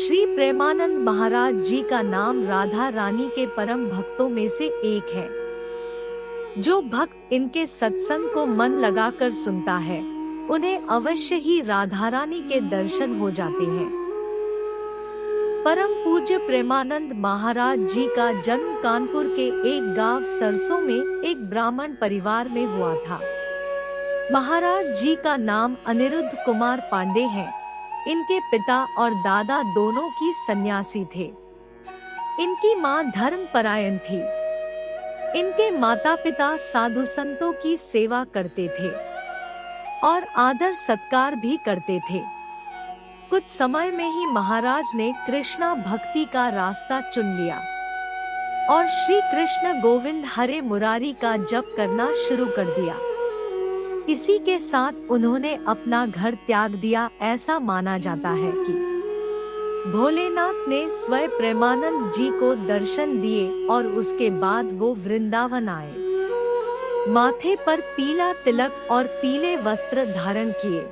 श्री प्रेमानंद महाराज जी का नाम राधा रानी के परम भक्तों में से एक है। जो भक्त इनके सत्संग को मन लगाकर सुनता है, उन्हें अवश्य ही राधा रानी के दर्शन हो जाते हैं। परम पूज्य प्रेमानंद महाराज जी का जन्म कानपुर के एक गांव सरसों में एक ब्राह्मण परिवार में हुआ था। महाराज जी का नाम अनिरुद्ध कुमार पांडे है। इनके पिता और दादा दोनों की सन्यासी थे। इनकी मां धर्मपरायण थी। इनके माता पिता साधु संतों की सेवा करते थे और आदर सत्कार भी करते थे। कुछ समय में ही महाराज ने कृष्णा भक्ति का रास्ता चुन लिया और श्री कृष्ण गोविंद हरे मुरारी का जप करना शुरू कर दिया। इसी के साथ उन्होंने अपना घर त्याग दिया। ऐसा माना जाता है कि भोलेनाथ ने स्वयं प्रेमानंद जी को दर्शन दिए और उसके बाद वो वृंदावन आए। माथे पर पीला तिलक और पीले वस्त्र धारण किए।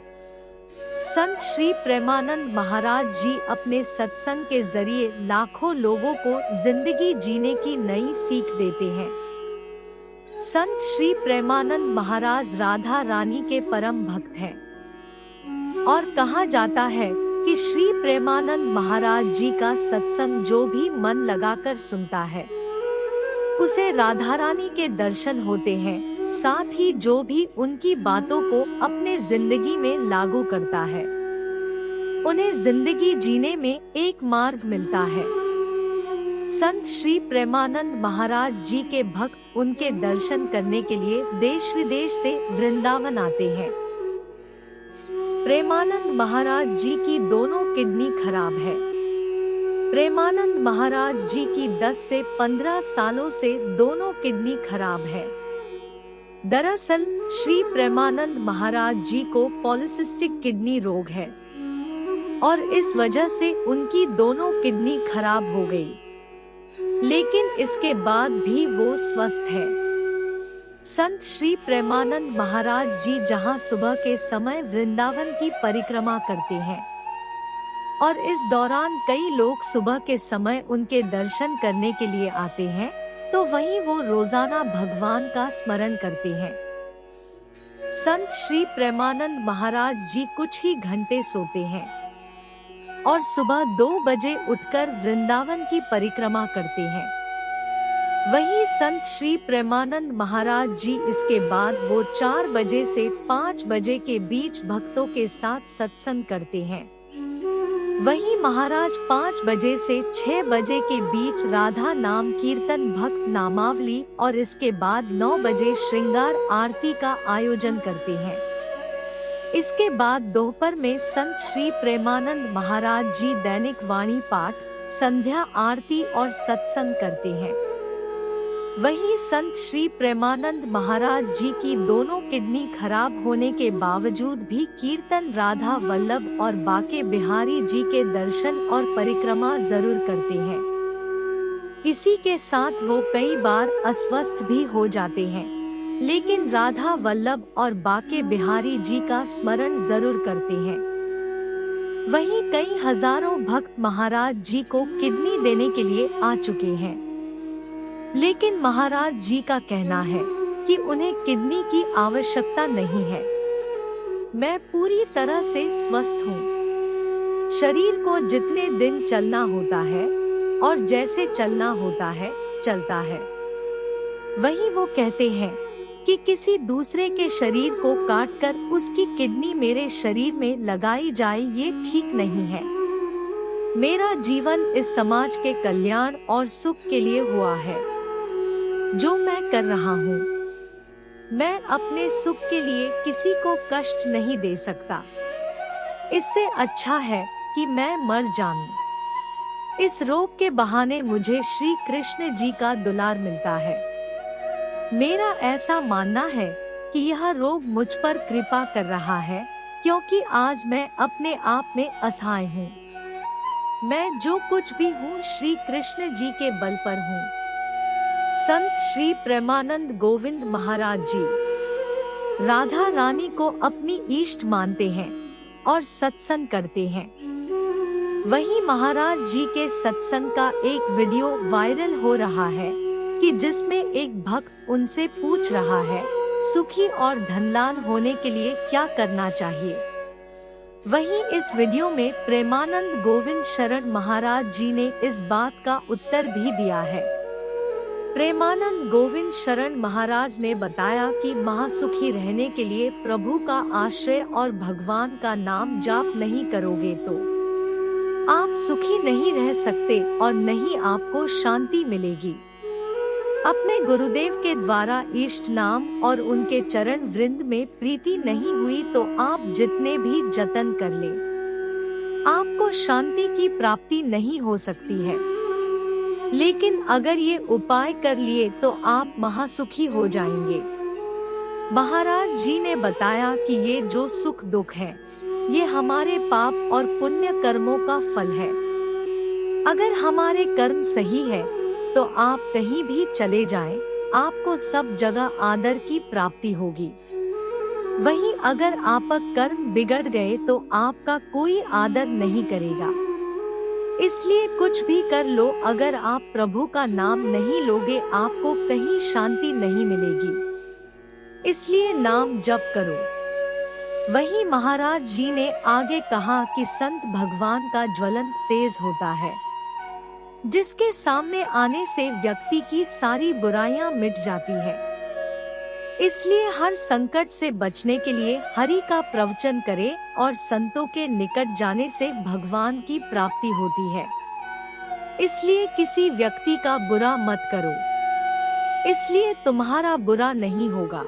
संत श्री प्रेमानंद महाराज जी अपने सत्संग के जरिए लाखों लोगों को जिंदगी जीने की नई सीख देते हैं। संत श्री प्रेमानंद महाराज राधा रानी के परम भक्त हैं और कहा जाता है कि श्री प्रेमानंद महाराज जी का सत्संग जो भी मन लगाकर सुनता है, उसे राधा रानी के दर्शन होते हैं। साथ ही जो भी उनकी बातों को अपने जिंदगी में लागू करता है, उन्हें जिंदगी जीने में एक मार्ग मिलता है। संत श्री प्रेमानंद महाराज जी के भक्त उनके दर्शन करने के लिए देश विदेश से वृंदावन आते हैं। प्रेमानंद महाराज जी की दोनों किडनी खराब है। प्रेमानंद महाराज जी की 10 से 15 सालों से दोनों किडनी खराब है। दरअसल श्री प्रेमानंद महाराज जी को पॉलीसिस्टिक किडनी रोग है और इस वजह से उनकी दोनों किडनी खराब हो गई, लेकिन इसके बाद भी वो स्वस्थ है। संत श्री प्रेमानंद महाराज जी जहां सुबह के समय वृंदावन की परिक्रमा करते हैं और इस दौरान कई लोग सुबह के समय उनके दर्शन करने के लिए आते हैं, तो वहीं वो रोजाना भगवान का स्मरण करते हैं। संत श्री प्रेमानंद महाराज जी कुछ ही घंटे सोते हैं और सुबह 2 बजे उठकर वृंदावन की परिक्रमा करते हैं। वहीं संत श्री प्रेमानंद महाराज जी इसके बाद वो 4 बजे से 5 बजे के बीच भक्तों के साथ सत्संग करते हैं। वहीं महाराज 5 बजे से 6 बजे के बीच राधा नाम कीर्तन भक्त नामावली और इसके बाद 9 बजे श्रृंगार आरती का आयोजन करते हैं। इसके बाद दोपहर में संत श्री प्रेमानंद महाराज जी दैनिक वाणी पाठ, संध्या आरती और सत्संग करते हैं। वहीं संत श्री प्रेमानंद महाराज जी की दोनों किडनी खराब होने के बावजूद भी कीर्तन राधा वल्लभ और बाके बिहारी जी के दर्शन और परिक्रमा जरूर करते हैं। इसी के साथ वो कई बार अस्वस्थ भी हो जाते हैं, लेकिन राधा वल्लभ और बाके बिहारी जी का स्मरण जरूर करते हैं। वहीं कई हजारों भक्त महाराज जी को किडनी देने के लिए आ चुके हैं, लेकिन महाराज जी का कहना है कि उन्हें किडनी की आवश्यकता नहीं है। मैं पूरी तरह से स्वस्थ हूँ। शरीर को जितने दिन चलना होता है और जैसे चलना होता है चलता है। वहीं वो कहते हैं कि किसी दूसरे के शरीर को काटकर उसकी किडनी मेरे शरीर में लगाई जाए, ये ठीक नहीं है। मेरा जीवन इस समाज के कल्याण और सुख के लिए हुआ है। जो मैं कर रहा हूँ, मैं अपने सुख के लिए किसी को कष्ट नहीं दे सकता। इससे अच्छा है कि मैं मर जाऊं। इस रोग के बहाने मुझे श्री कृष्ण जी का दुलार मिलता है। मेरा ऐसा मानना है कि यह रोग मुझ पर कृपा कर रहा है, क्योंकि आज मैं अपने आप में असहाय हूँ। मैं जो कुछ भी हूँ श्री कृष्ण जी के बल पर हूँ। संत श्री प्रेमानंद गोविंद महाराज जी राधा रानी को अपनी इष्ट मानते हैं और सत्संग करते हैं। वहीं महाराज जी के सत्संग का एक वीडियो वायरल हो रहा है कि जिसमें एक भक्त उनसे पूछ रहा है, सुखी और धनवान होने के लिए क्या करना चाहिए। वहीं इस वीडियो में प्रेमानंद गोविंद शरण महाराज जी ने इस बात का उत्तर भी दिया है। प्रेमानंद गोविंद शरण महाराज ने बताया कि महासुखी रहने के लिए प्रभु का आश्रय और भगवान का नाम जाप नहीं करोगे तो आप सुखी नहीं रह सकते और नहीं आपको शांति मिलेगी। अपने गुरुदेव के द्वारा इष्ट नाम और उनके चरण वृंद में प्रीति नहीं हुई तो आप जितने भी जतन कर ले, आपको शांति की प्राप्ति नहीं हो सकती है। लेकिन अगर ये उपाय कर लिए तो आप महासुखी हो जाएंगे। महाराज जी ने बताया कि ये जो सुख दुख है, ये हमारे पाप और पुण्य कर्मों का फल है। अगर हमारे कर्म सही है तो आप कहीं भी चले जाएं, आपको सब जगह आदर की प्राप्ति होगी। वहीं अगर आपका कर्म बिगड़ गए तो आपका कोई आदर नहीं करेगा। इसलिए कुछ भी कर लो, अगर आप प्रभु का नाम नहीं लोगे आपको कहीं शांति नहीं मिलेगी। इसलिए नाम जप करो। वहीं महाराज जी ने आगे कहा कि संत भगवान का ज्वलंत तेज होता है, जिसके सामने आने से व्यक्ति की सारी बुराइयां मिट जाती है। इसलिए हर संकट से बचने के लिए हरि का प्रवचन करें और संतों के निकट जाने से भगवान की प्राप्ति होती है। इसलिए किसी व्यक्ति का बुरा मत करो, इसलिए तुम्हारा बुरा नहीं होगा।